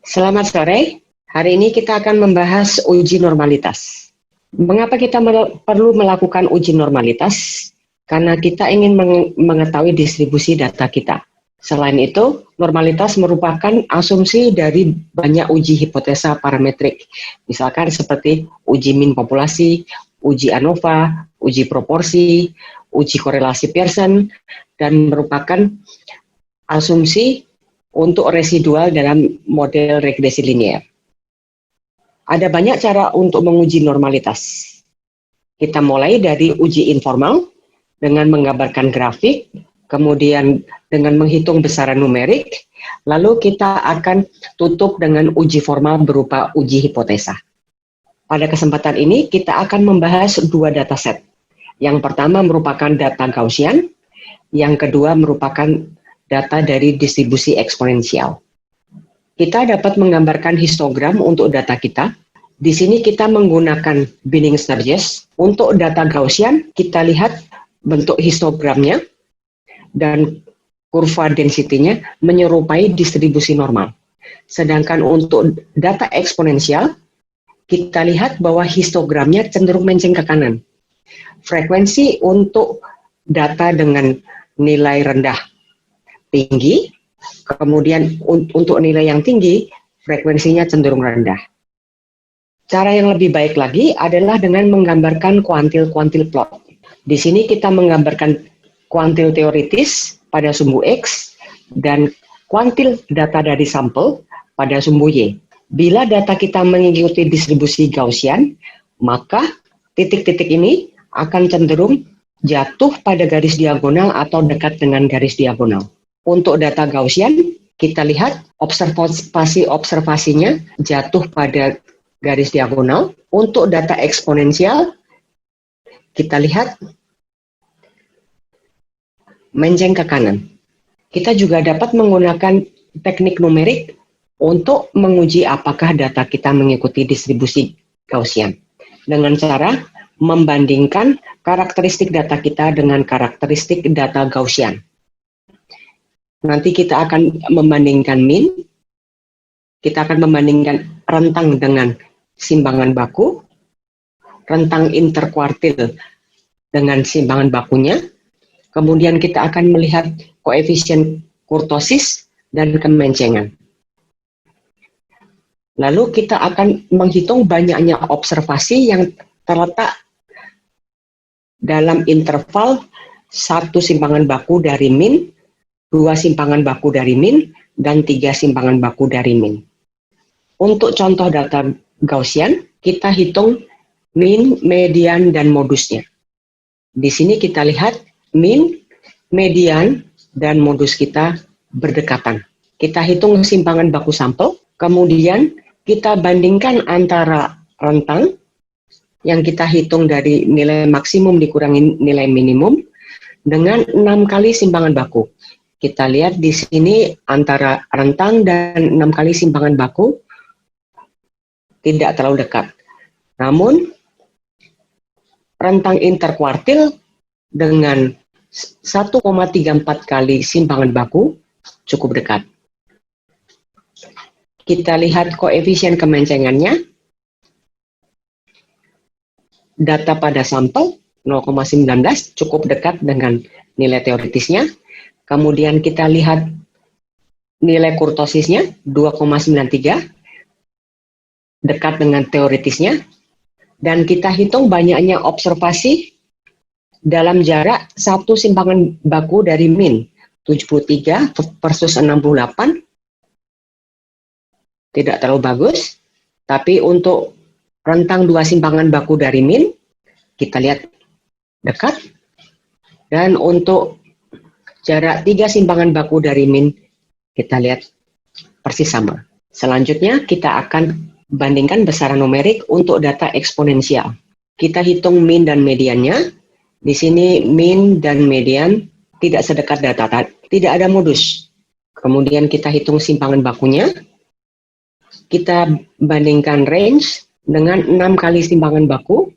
Selamat sore. Hari ini kita akan membahas uji normalitas. Mengapa kita perlu melakukan uji normalitas? Karena kita ingin mengetahui distribusi data kita. Selain itu, normalitas merupakan asumsi dari banyak uji hipotesa parametrik. Misalkan seperti uji min populasi, uji ANOVA, uji proporsi, uji korelasi Pearson, dan merupakan asumsi untuk residual dalam model regresi linear. Ada banyak cara untuk menguji normalitas. Kita mulai dari uji informal dengan menggambarkan grafik, kemudian dengan menghitung besaran numerik, lalu kita akan tutup dengan uji formal berupa uji hipotesa. Pada kesempatan ini kita akan membahas dua dataset. Yang pertama merupakan data Gaussian, yang kedua merupakan data dari distribusi eksponensial. Kita dapat menggambarkan histogram untuk data kita. Di sini kita menggunakan binning Sturges. Untuk data Gaussian, kita lihat bentuk histogramnya dan kurva density-nya menyerupai distribusi normal. Sedangkan untuk data eksponensial, kita lihat bahwa histogramnya cenderung menceng ke kanan. Frekuensi untuk data dengan nilai rendah tinggi, kemudian untuk nilai yang tinggi, frekuensinya cenderung rendah. Cara yang lebih baik lagi adalah dengan menggambarkan kuantil-kuantil plot. Di sini kita menggambarkan kuantil teoritis pada sumbu X dan kuantil data dari sampel pada sumbu Y. Bila data kita mengikuti distribusi Gaussian, maka titik-titik ini akan cenderung jatuh pada garis diagonal atau dekat dengan garis diagonal. Untuk data Gaussian, kita lihat observasinya jatuh pada garis diagonal. Untuk data eksponensial, kita lihat menceng ke kanan. Kita juga dapat menggunakan teknik numerik untuk menguji apakah data kita mengikuti distribusi Gaussian. Dengan cara membandingkan karakteristik data kita dengan karakteristik data Gaussian. Nanti kita akan membandingkan min, kita akan membandingkan rentang dengan simpangan baku, rentang interkuartil dengan simpangan bakunya, kemudian kita akan melihat koefisien kurtosis dan kemencengan. Lalu kita akan menghitung banyaknya observasi yang terletak dalam interval satu simpangan baku dari min, 2 simpangan baku dari min, dan 3 simpangan baku dari min. Untuk contoh data Gaussian, kita hitung min, median, dan modusnya. Di sini kita lihat min, median, dan modus kita berdekatan. Kita hitung simpangan baku sampel, kemudian kita bandingkan antara rentang yang kita hitung dari nilai maksimum dikurangi nilai minimum dengan 6 kali simpangan baku. Kita lihat di sini antara rentang dan 6 kali simpangan baku tidak terlalu dekat. Namun rentang interkuartil dengan 1,34 kali simpangan baku cukup dekat. Kita lihat koefisien kemencengannya. Data pada sampel 0,19 cukup dekat dengan nilai teoritisnya. Kemudian kita lihat nilai kurtosisnya 2,93 dekat dengan teoritisnya, dan kita hitung banyaknya observasi dalam jarak satu simpangan baku dari min 73 versus 68. Tidak terlalu bagus, tapi untuk rentang 2 simpangan baku dari min kita lihat dekat, dan untuk jarak 3 simpangan baku dari min kita lihat persis sama. Selanjutnya kita akan bandingkan besaran numerik untuk data eksponensial. Kita hitung min dan mediannya. Di sini min dan median tidak sedekat data, tidak ada modus. Kemudian kita hitung simpangan bakunya. Kita bandingkan range dengan 6 kali simpangan baku.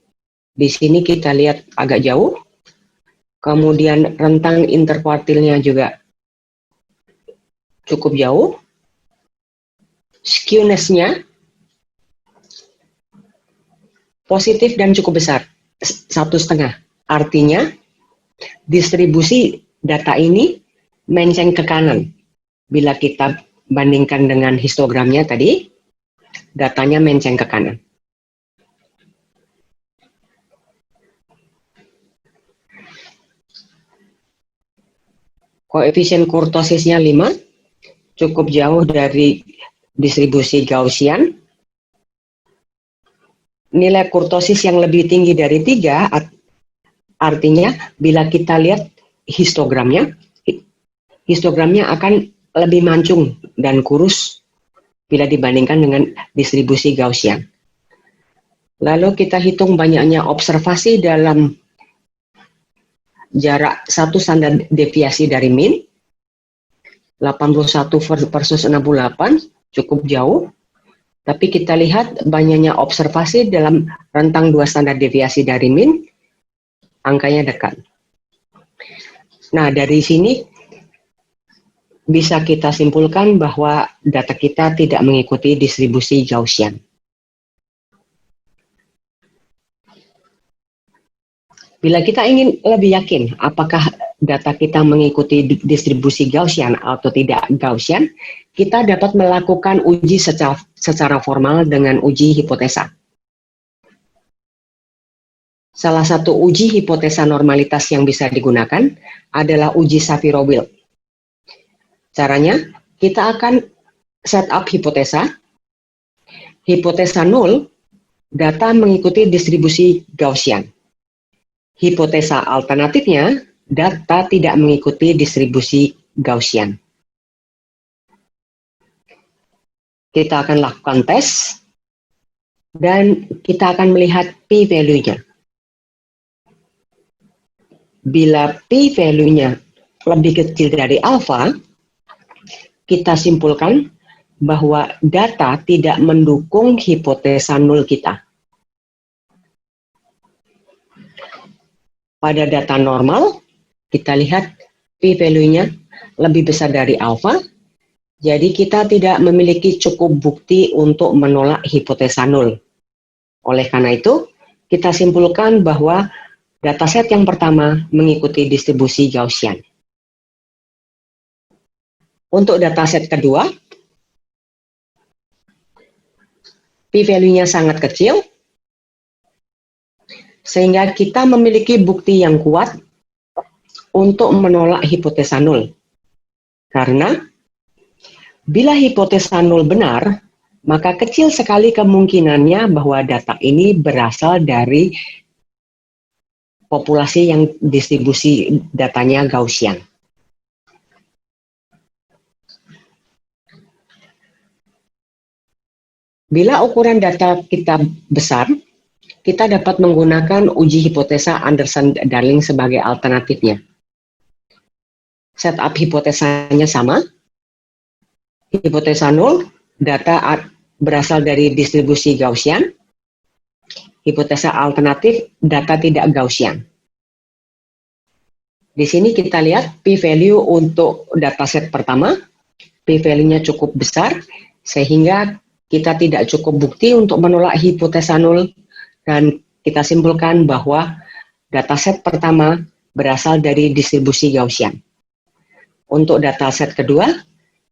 Di sini kita lihat agak jauh. Kemudian rentang interkuartilnya juga cukup jauh. skewness-nya positif dan cukup besar, 1,5. Artinya distribusi data ini menceng ke kanan. Bila kita bandingkan dengan histogramnya tadi, datanya menceng ke kanan. Koefisien kurtosisnya 5, cukup jauh dari distribusi Gaussian. Nilai kurtosis yang lebih tinggi dari 3, artinya bila kita lihat histogramnya akan lebih mancung dan kurus bila dibandingkan dengan distribusi Gaussian. Lalu kita hitung banyaknya observasi dalam jarak 1 standar deviasi dari min, 81 versus 68, cukup jauh. Tapi kita lihat banyaknya observasi dalam rentang 2 standar deviasi dari min, angkanya dekat. Nah, dari sini bisa kita simpulkan bahwa data kita tidak mengikuti distribusi Gaussian. Bila kita ingin lebih yakin apakah data kita mengikuti distribusi Gaussian atau tidak Gaussian, kita dapat melakukan uji secara formal dengan uji hipotesa. Salah satu uji hipotesa normalitas yang bisa digunakan adalah uji Shapiro-Wilk. Caranya, kita akan set up hipotesa. Hipotesa 0, data mengikuti distribusi Gaussian. Hipotesa alternatifnya, data tidak mengikuti distribusi Gaussian. Kita akan lakukan tes, dan kita akan melihat p-value-nya. Bila p-value-nya lebih kecil dari alfa, kita simpulkan bahwa data tidak mendukung hipotesa 0 kita. Pada data normal, kita lihat p-value-nya lebih besar dari alfa, jadi kita tidak memiliki cukup bukti untuk menolak hipotesa 0. Oleh karena itu, kita simpulkan bahwa dataset yang pertama mengikuti distribusi Gaussian. Untuk dataset kedua, p-value-nya sangat kecil, sehingga kita memiliki bukti yang kuat untuk menolak hipotesa 0. Karena bila hipotesa 0 benar, maka kecil sekali kemungkinannya bahwa data ini berasal dari populasi yang distribusi datanya Gaussian. Bila ukuran data kita besar, kita dapat menggunakan uji hipotesa Anderson-Darling sebagai alternatifnya. Setup hipotesanya sama. Hipotesa 0, data berasal dari distribusi Gaussian. Hipotesa alternatif, data tidak Gaussian. Di sini kita lihat p-value untuk dataset pertama. P-value-nya cukup besar, sehingga kita tidak cukup bukti untuk menolak hipotesa 0. Dan kita simpulkan bahwa dataset pertama berasal dari distribusi Gaussian. Untuk dataset kedua,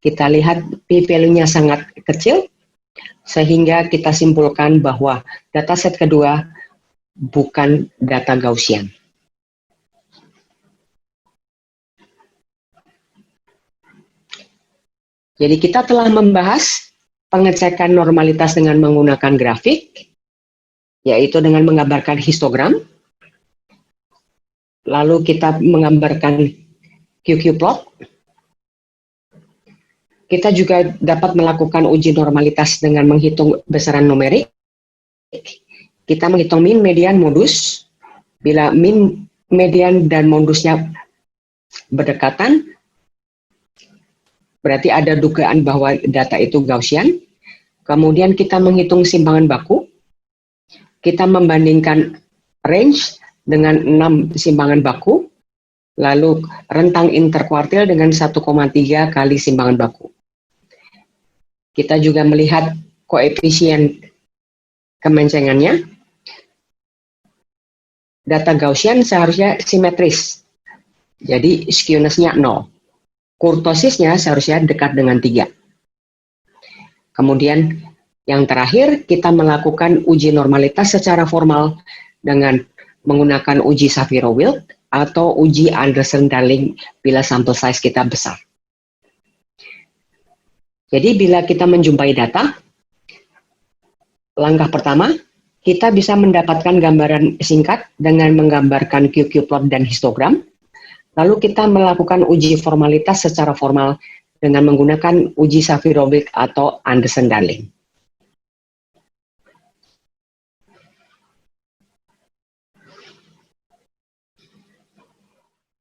kita lihat p-value-nya sangat kecil, sehingga kita simpulkan bahwa dataset kedua bukan data Gaussian. Jadi kita telah membahas pengecekan normalitas dengan menggunakan grafik, yaitu dengan menggambarkan histogram. Lalu kita menggambarkan QQ plot. Kita juga dapat melakukan uji normalitas dengan menghitung besaran numerik. Kita menghitung min, median, modus. Bila min, median, dan modusnya berdekatan, berarti ada dugaan bahwa data itu Gaussian. Kemudian kita menghitung simpangan baku. Kita membandingkan range dengan 6 simpangan baku, lalu rentang interkuartil dengan 1,3 kali simpangan baku. Kita juga melihat koefisien kemencengannya. Data Gaussian seharusnya simetris, jadi skewness-nya 0. Kurtosisnya seharusnya dekat dengan 3. Kemudian yang terakhir, kita melakukan uji normalitas secara formal dengan menggunakan uji Shapiro-Wilk atau uji Anderson-Darling bila sampel size kita besar. Jadi bila kita menjumpai data, langkah pertama, kita bisa mendapatkan gambaran singkat dengan menggambarkan QQ plot dan histogram. Lalu kita melakukan uji formalitas secara formal dengan menggunakan uji Shapiro-Wilk atau Anderson-Darling.